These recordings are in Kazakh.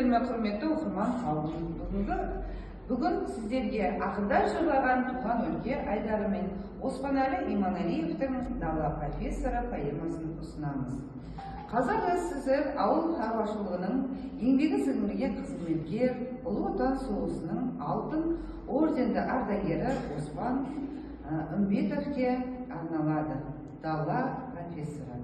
Келме құрметті оқырман қауым. Бүгін сіздерге ақындар жырлаған туған өлке Айдары мен Оспанәлі Иманалиевтің «Дала профессоры» поэмасын ұсынамыз. Қазақ СССР ауыл шаруашылығының еңбегі сіңірген қызметкер, Ұлы Отан соғысының алтын орденді ардагері Оспан Үмбетовке арналады. «Дала профессоры».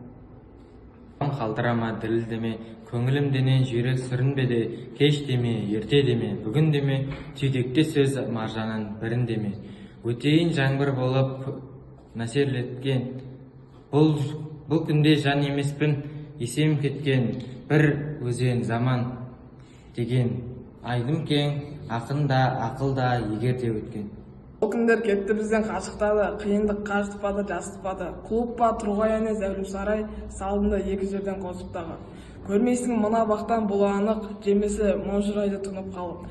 Қалтырама діріл деме, көңілім дене, жүрек сырын беде, кеш деме, ерте деме, бүгін деме, түйдекте сөз маржанын бірін деме. Өтейін жаңбыр болып нәсерлеткен, бұл күнде жан емеспін, есем кеткен, бір өзен заман деген. Айдым кең, ақын да, ақыл да егер де өткен. Ол күндер кетті бізден қашықтады, қиындық қажытпады, жасытпады. Клуб па, Тұрғай әне, Зәулім сарай, салынды екі жерден қосыптағы. Көрмейсің мына бақтан бұл анық, жемесі маужырайды тұнып қалып.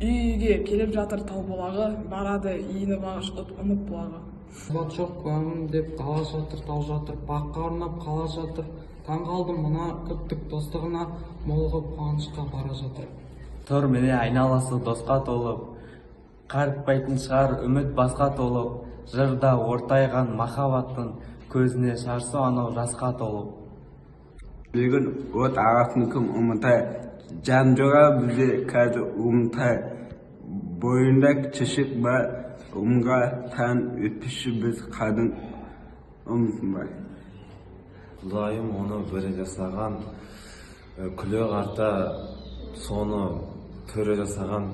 Үйге келіп жатыр тау бұлағы, барады иіні бағыш ұмыт бұлағы. Бат жоқ көңім деп қала жатыр, тау жатыр, баққа арнап қала жатыр. Таң қалдым мына күптік достығына, молғып қуанышқа бара жатыр. Тұр міне айналасы досқа толып, қарытпайтын шығар үміт басқа толып, жырда ортайған махаббаттың көзіне шарсы анау жасқа толып. Бүгін от ағасын кім ұмытай, жан жоға бізде қазір ұмытай. Бойында чешек бар, ұмға тән өтпіші біз қадың ұмытынбай. Құдайым оны бірі жасаған, күле қарта соны төрі жасаған.